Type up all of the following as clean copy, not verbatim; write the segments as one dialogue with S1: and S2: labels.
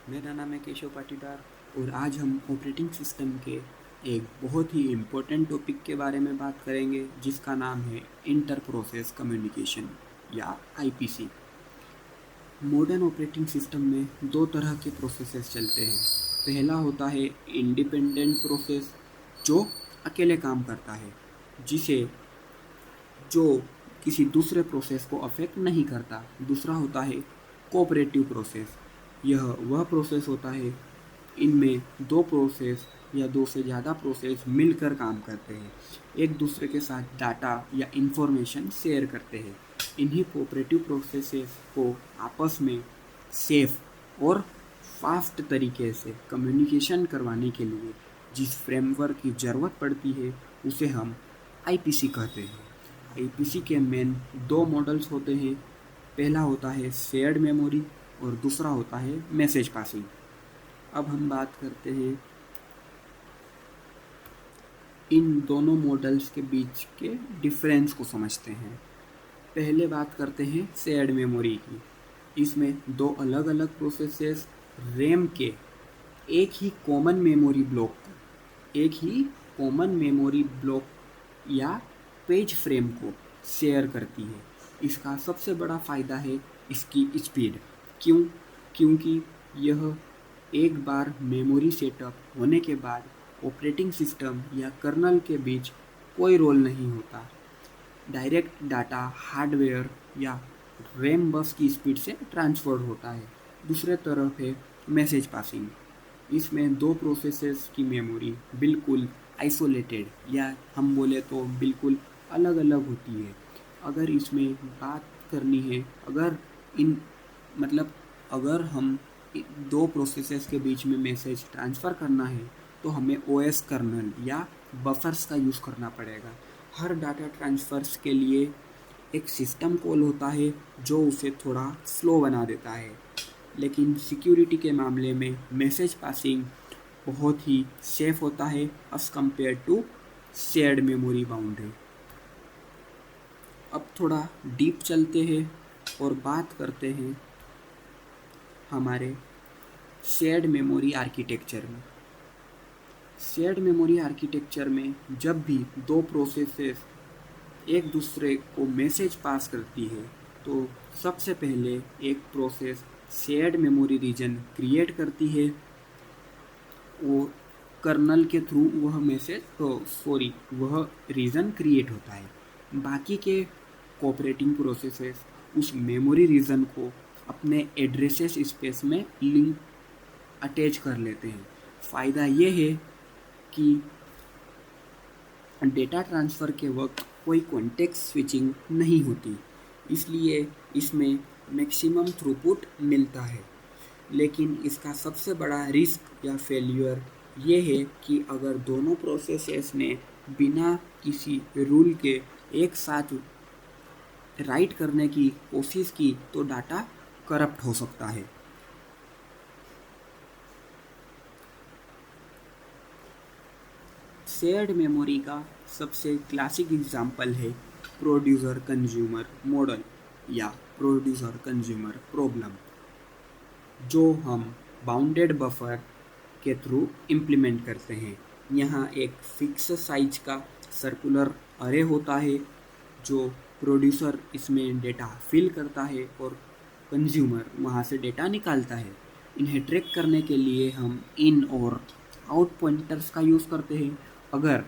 S1: मेरा नाम है केशव पाटीदार और आज हम ऑपरेटिंग सिस्टम के एक बहुत ही इम्पोर्टेंट टॉपिक के बारे में बात करेंगे जिसका नाम है इंटर प्रोसेस कम्युनिकेशन या आईपीसी। मॉडर्न ऑपरेटिंग सिस्टम में दो तरह के प्रोसेसेस चलते हैं। पहला होता है इंडिपेंडेंट प्रोसेस जो अकेले काम करता है, जिसे जो किसी दूसरे प्रोसेस को अफेक्ट नहीं करता। दूसरा होता है कोऑपरेटिव प्रोसेस। यह वह प्रोसेस होता है, इनमें दो प्रोसेस या दो से ज़्यादा प्रोसेस मिलकर काम करते हैं, एक दूसरे के साथ डाटा या इंफॉर्मेशन शेयर करते हैं। इन्हीं कोऑपरेटिव प्रोसेसेस को आपस में सेफ और फास्ट तरीके से कम्युनिकेशन करवाने के लिए जिस फ्रेमवर्क की ज़रूरत पड़ती है उसे हम आईपीसी कहते हैं। आईपीसी के मेन दो मॉडल्स होते हैं। पहला होता है शेयर्ड मेमोरी और दूसरा होता है मैसेज पासिंग। अब हम बात करते हैं इन दोनों मॉडल्स के बीच के डिफरेंस को समझते हैं। पहले बात करते हैं शेयर्ड मेमोरी की। इसमें दो अलग अलग प्रोसेसेस रैम के एक ही कॉमन मेमोरी ब्लॉक या पेज फ्रेम को शेयर करती है। इसका सबसे बड़ा फ़ायदा है इसकी स्पीड। क्योंकि यह एक बार मेमोरी सेटअप होने के बाद ऑपरेटिंग सिस्टम या कर्नल के बीच कोई रोल नहीं होता। डायरेक्ट डाटा हार्डवेयर या रैम बस की स्पीड से ट्रांसफ़र होता है। दूसरे तरफ है मैसेज पासिंग। इसमें दो प्रोसेसेस की मेमोरी बिल्कुल आइसोलेटेड या हम बोले तो बिल्कुल अलग अलग होती है। अगर इसमें बात करनी है, इन मतलब अगर हम दो प्रोसेसेस के बीच में मैसेज ट्रांसफ़र करना है तो हमें ओएस कर्नल या बफर्स का यूज़ करना पड़ेगा। हर डाटा ट्रांसफ़र्स के लिए एक सिस्टम कॉल होता है जो उसे थोड़ा स्लो बना देता है। लेकिन सिक्योरिटी के मामले में मैसेज पासिंग बहुत ही सेफ होता है as compared to shared memory boundary. अब थोड़ा डीप चलते हैं और बात करते हैं हमारे शेयर्ड मेमोरी आर्किटेक्चर में। शेयर्ड मेमोरी आर्किटेक्चर में जब भी दो प्रोसेसेस एक दूसरे को मैसेज पास करती है तो सबसे पहले एक process shared memory region create करती है और कर्नल के थ्रू वह रीजन क्रिएट होता है। बाकी के कोऑपरेटिंग प्रोसेसेस उस मेमोरी रीजन को अपने एड्रेसेस स्पेस में लिंक अटैच कर लेते हैं। फ़ायदा ये है कि डेटा ट्रांसफ़र के वक्त कोई कॉन्टेक्स्ट स्विचिंग नहीं होती, इसलिए इसमें मैक्सिमम थ्रूपुट मिलता है। लेकिन इसका सबसे बड़ा रिस्क या फेल्यूर ये है कि अगर दोनों प्रोसेसेस ने बिना किसी रूल के एक साथ राइट करने की कोशिश की तो डाटा करप्ट हो सकता है। शेयर्ड मेमोरी का सबसे क्लासिक एग्जाम्पल है प्रोड्यूसर कंज्यूमर मॉडल या प्रोड्यूसर कंज्यूमर प्रॉब्लम, जो हम बाउंडेड बफर के थ्रू इम्प्लीमेंट करते हैं। यहाँ एक फिक्स साइज का सर्कुलर अरे होता है जो प्रोड्यूसर इसमें डेटा फिल करता है और कंज्यूमर वहाँ से डेटा निकालता है। इन्हें ट्रैक करने के लिए हम इन और आउट पॉइंटर्स का यूज़ करते हैं। अगर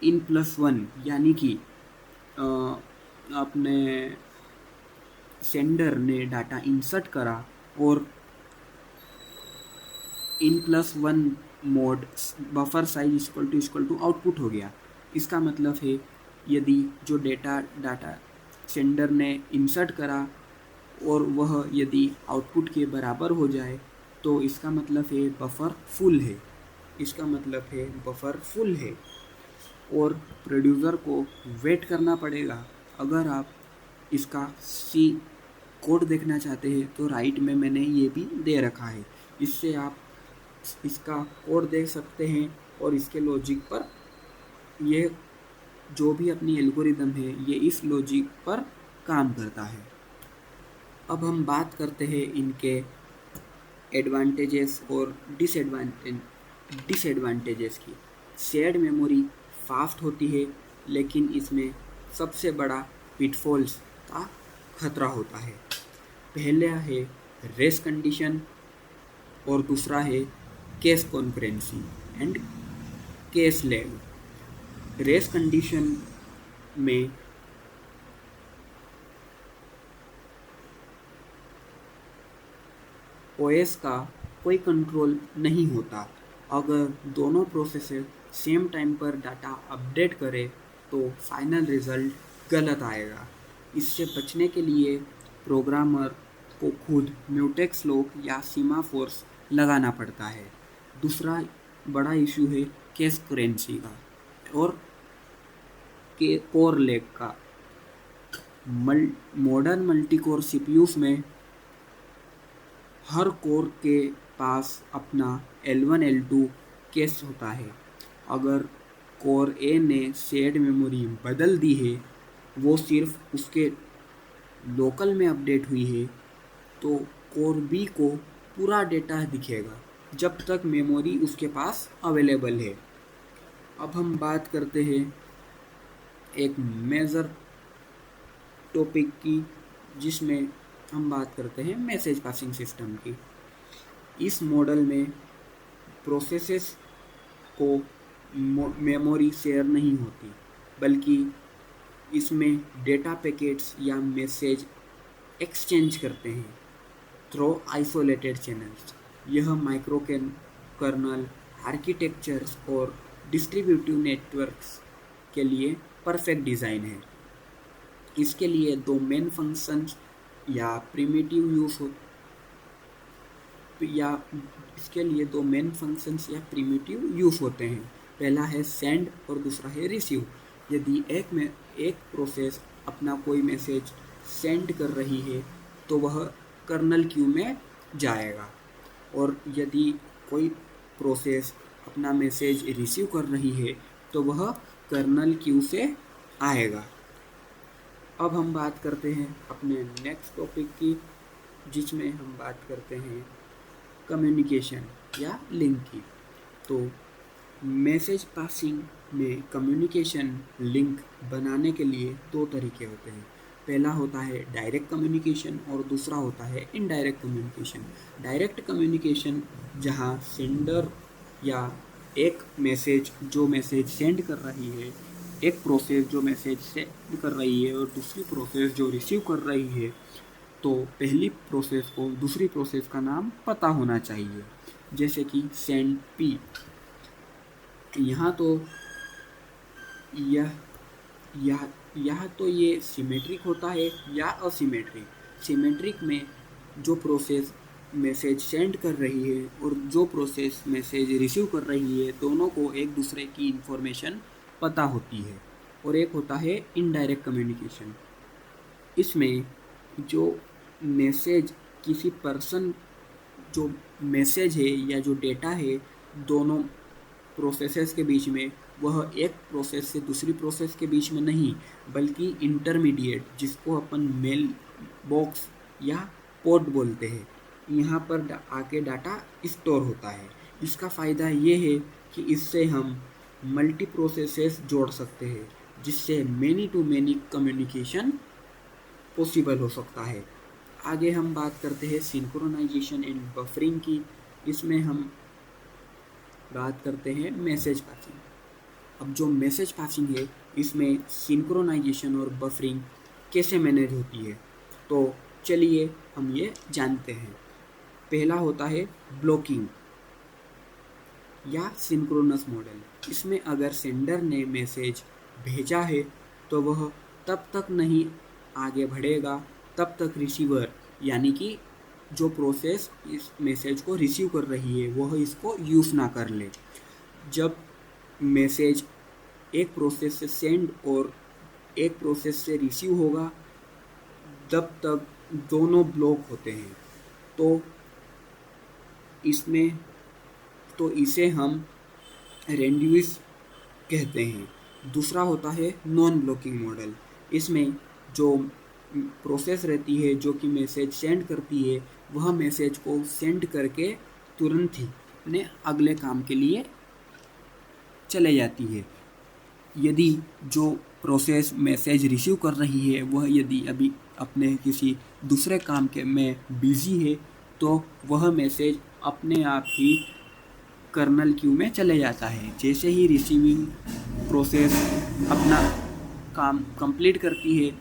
S1: in+1 यानी कि अपने सेंडर ने डाटा इंसर्ट करा और in+1 mode buffer size equal to output हो गया। इसका मतलब है यदि जो डाटा सेंडर ने इंसर्ट करा और वह यदि आउटपुट के बराबर हो जाए तो इसका मतलब है बफर फुल है और प्रोड्यूसर को वेट करना पड़ेगा। अगर आप इसका सी कोड देखना चाहते हैं तो राइट में मैंने ये भी दे रखा है, इससे आप इसका कोड देख सकते हैं और इसके लॉजिक पर ये जो भी अपनी एल्गोरिदम है ये इस लॉजिक पर काम करता है। अब हम बात करते हैं इनके एडवांटेजेस और डिसएडवांटेजेस की। शेयर्ड मेमोरी फास्ट होती है, लेकिन इसमें सबसे बड़ा पिटफॉल्स का खतरा होता है। पहला है रेस कंडीशन और दूसरा है case concurrency and case lag. Race condition में ओएस का कोई कंट्रोल नहीं होता। अगर दोनों प्रोसेसर सेम टाइम पर डाटा अपडेट करें तो फाइनल रिज़ल्ट गलत आएगा। इससे बचने के लिए प्रोग्रामर को खुद म्यूटेक्स लॉक या सीमाफोर्स लगाना पड़ता है। दूसरा बड़ा इशू है केस करेंसी का और के कोर लैग का। मॉडर्न मल्टी कोर सीपीयूज में हर कोर के पास अपना L1 L2 केस होता है। अगर कोर ए ने शेयर्ड मेमोरी बदल दी है, वो सिर्फ उसके लोकल में अपडेट हुई है, तो कोर बी को पूरा डेटा दिखेगा जब तक मेमोरी उसके पास अवेलेबल है। अब हम बात करते हैं एक मेजर टॉपिक की, जिसमें हम बात करते हैं मैसेज पासिंग सिस्टम की। इस मॉडल में प्रोसेसेस को मेमोरी शेयर नहीं होती, बल्कि इसमें डेटा पैकेट्स या मैसेज एक्सचेंज करते हैं थ्रू आइसोलेटेड चैनल्स। यह माइक्रो कर्नल आर्किटेक्चर्स और डिस्ट्रीब्यूटिव नेटवर्क्स के लिए परफेक्ट डिज़ाइन है। इसके लिए दो मेन फंक्शंस या प्रिमिटिव यूज़ होते हैं। पहला है सेंड और दूसरा है रिसीव। यदि एक प्रोसेस अपना कोई मैसेज सेंड कर रही है तो वह कर्नल क्यू में जाएगा, और यदि कोई प्रोसेस अपना मैसेज रिसीव कर रही है तो वह कर्नल क्यू से आएगा। अब हम बात करते हैं अपने नेक्स्ट टॉपिक की, जिसमें हम बात करते हैं कम्युनिकेशन या लिंक की। तो मैसेज पासिंग में कम्युनिकेशन लिंक बनाने के लिए दो तरीके होते हैं। पहला होता है डायरेक्ट कम्युनिकेशन और दूसरा होता है इनडायरेक्ट कम्युनिकेशन। डायरेक्ट कम्युनिकेशन जहां सेंडर या एक मैसेज जो मैसेज सेंड कर रही है, एक प्रोसेस जो मैसेज सेंड कर रही है और दूसरी प्रोसेस जो रिसीव कर रही है, तो पहली प्रोसेस को दूसरी प्रोसेस का नाम पता होना चाहिए। जैसे कि सेंड पी। यहाँ तो यह तो ये सिमेट्रिक होता है या असिमेट्रिक। सिमेट्रिक में जो प्रोसेस मैसेज सेंड कर रही है और जो प्रोसेस मैसेज रिसीव कर रही है, दोनों को एक दूसरे की इन्फॉर्मेशन पता होती है। और एक होता है इनडायरेक्ट कम्युनिकेशन। इसमें जो मैसेज किसी पर्सन, जो मैसेज है या जो डेटा है दोनों प्रोसेसेस के बीच में, वह एक प्रोसेस से दूसरी प्रोसेस के बीच में नहीं, बल्कि इंटरमीडिएट, जिसको अपन मेल बॉक्स या पोर्ट बोलते हैं, यहाँ पर आके डाटा स्टोर होता है। इसका फ़ायदा ये है कि इससे हम मल्टी प्रोसेसेस जोड़ सकते हैं, जिससे many to many communication possible हो सकता है। आगे हम बात करते हैं सिंक्रोनाइजेशन एंड बफरिंग की। इसमें हम बात करते हैं मैसेज पासिंग। अब जो मैसेज पासिंग है, इसमें सिंक्रोनाइजेशन और बफरिंग कैसे मैनेज होती है, तो चलिए हम ये जानते हैं। पहला होता है ब्लॉकिंग या सिंक्रोनस मॉडल। इसमें अगर सेंडर ने मैसेज भेजा है तो वह तब तक नहीं आगे बढ़ेगा तब तक रिसीवर, यानी कि जो प्रोसेस इस मैसेज को रिसीव कर रही है, वह इसको यूज़ ना कर ले। जब मैसेज एक प्रोसेस से सेंड और एक प्रोसेस से रिसीव होगा, तब तक दोनों ब्लॉक होते हैं। तो इसे हम रेंड्यूस कहते हैं। दूसरा होता है नॉन ब्लॉकिंग मॉडल। इसमें जो प्रोसेस रहती है जो कि मैसेज सेंड करती है, वह मैसेज को सेंड करके तुरंत ही अपने अगले काम के लिए चले जाती है। यदि जो प्रोसेस मैसेज रिसीव कर रही है वह यदि अभी अपने किसी दूसरे काम के में बिजी है तो वह मैसेज अपने आप ही कर्नल क्यू में चले जाता है। जैसे ही रिसीविंग प्रोसेस अपना काम कंप्लीट करती है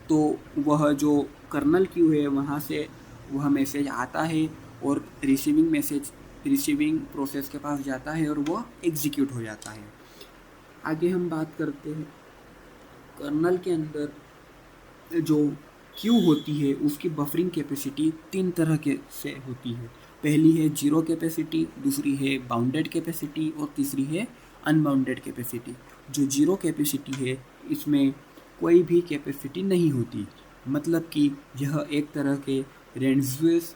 S1: तो वह जो कर्नल क्यू है वहाँ से वह मैसेज आता है और रिसीविंग प्रोसेस के पास जाता है और वह एग्जीक्यूट हो जाता है। आगे हम बात करते हैं कर्नल के अंदर जो क्यू होती है उसकी बफरिंग कैपेसिटी 3 तरह के से होती है। पहली है जीरो कैपेसिटी, दूसरी है बाउंडेड कैपेसिटी और तीसरी है अनबाउंडेड कैपेसिटी। जो जीरो कैपेसिटी है इसमें कोई भी कैपेसिटी नहीं होती, मतलब कि यह एक तरह के रेंडम्स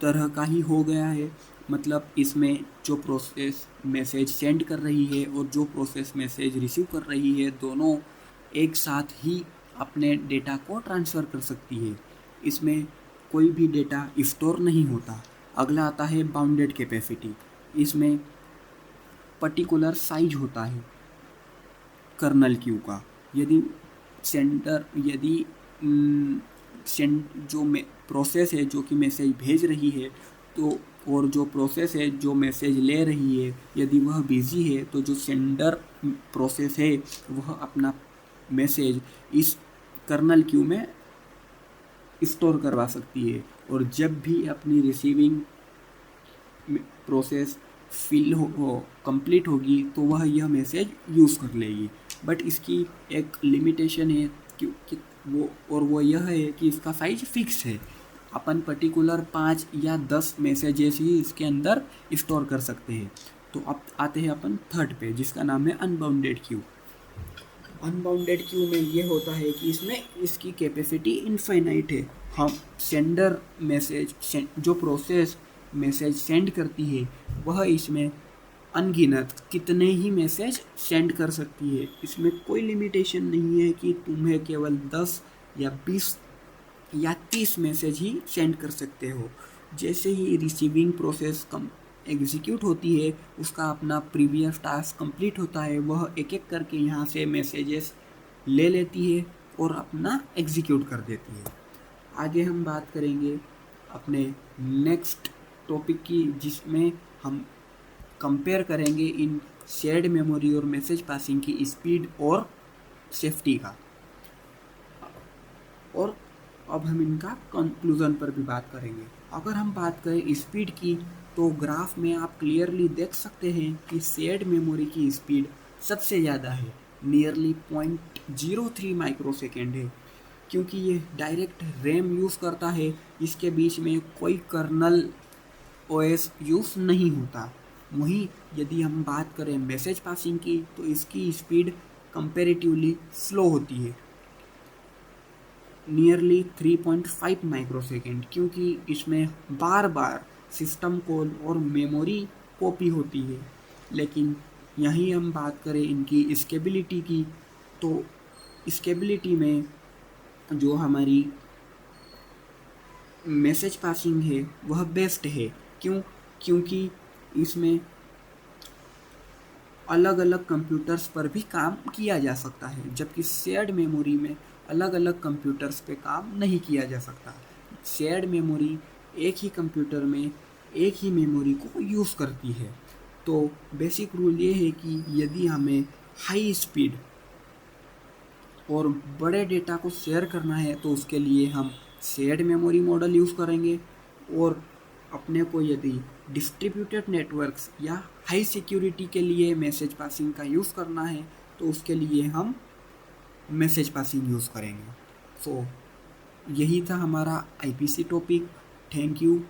S1: तरह का ही हो गया है। मतलब इसमें जो प्रोसेस मैसेज सेंड कर रही है और जो प्रोसेस मैसेज रिसीव कर रही है दोनों एक साथ ही अपने डेटा को ट्रांसफ़र कर सकती है। इसमें कोई भी डेटा स्टोर नहीं होता। अगला आता है बाउंडेड कैपेसिटी। इसमें पर्टिकुलर साइज होता है कर्नल क्यू का। यदि जो प्रोसेस है जो कि मैसेज भेज रही है तो और जो प्रोसेस है जो मैसेज ले रही है यदि वह बिज़ी है तो जो सेंडर प्रोसेस है वह अपना मैसेज इस कर्नल क्यू में स्टोर करवा सकती है और जब भी अपनी रिसीविंग प्रोसेस कंप्लीट होगी तो वह यह मैसेज यूज़ कर लेगी। बट इसकी एक लिमिटेशन है कि वो यह है कि इसका साइज फिक्स है। अपन पर्टिकुलर 5 या 10 मैसेजेस ही इसके अंदर स्टोर कर सकते हैं। तो अब आते हैं अपन थर्ड पे जिसका नाम है अनबाउंडेड क्यू। अनबाउंडेड क्यू में ये होता है कि इसमें इसकी कैपेसिटी इनफाइनाइट है। हम सेंडर मैसेज जो प्रोसेस मैसेज सेंड करती है वह इसमें अनगिनत कितने ही मैसेज सेंड कर सकती है। इसमें कोई लिमिटेशन नहीं है कि तुम्हें केवल 10 या 20 या 30 मैसेज ही सेंड कर सकते हो। जैसे ही रिसीविंग प्रोसेस एग्जीक्यूट होती है उसका अपना प्रीवियस टास्क कंप्लीट होता है, वह एक एक करके यहाँ से मैसेजेस ले लेती है और अपना एग्जीक्यूट कर देती है। आगे हम बात करेंगे अपने नेक्स्ट टॉपिक की जिसमें हम कंपेयर करेंगे इन शेयर्ड मेमोरी और मैसेज पासिंग की स्पीड और सेफ्टी का। और अब हम इनका कंक्लूजन पर भी बात करेंगे। अगर हम बात करें स्पीड की तो ग्राफ में आप क्लियरली देख सकते हैं कि शेयर्ड मेमोरी की स्पीड सबसे ज़्यादा है, नियरली 0.03 माइक्रोसेकेंड है, क्योंकि ये डायरेक्ट रैम यूज़ करता है। इसके बीच में कोई कर्नल ओएस यूज़ नहीं होता। वहीं यदि हम बात करें मैसेज पासिंग की तो इसकी स्पीड कंपैरेटिवली स्लो होती है, नियरली 3.5 माइक्रोसेकेंड, क्योंकि इसमें बार बार सिस्टम कॉल और मेमोरी कॉपी होती है। लेकिन यहीं हम बात करें इनकी स्केबिलिटी की तो स्केबिलिटी में जो हमारी मैसेज पासिंग है वह बेस्ट है। क्योंकि इसमें अलग अलग कंप्यूटर्स पर भी काम किया जा सकता है, जबकि शेयर्ड मेमोरी में अलग अलग कंप्यूटर्स पे काम नहीं किया जा सकता। शेयर्ड मेमोरी एक ही कंप्यूटर में एक ही मेमोरी को यूज़ करती है। तो बेसिक रूल ये है कि यदि हमें हाई स्पीड और बड़े डेटा को शेयर करना है तो उसके लिए हम शेयर्ड मेमोरी मॉडल यूज़ करेंगे, और अपने को यदि डिस्ट्रीब्यूटेड नेटवर्क्स या हाई सिक्योरिटी के लिए मैसेज पासिंग का यूज़ करना है तो उसके लिए हम मैसेज पासिंग यूज़ करेंगे। सो यही था हमारा आईपीसी टॉपिक। Thank you.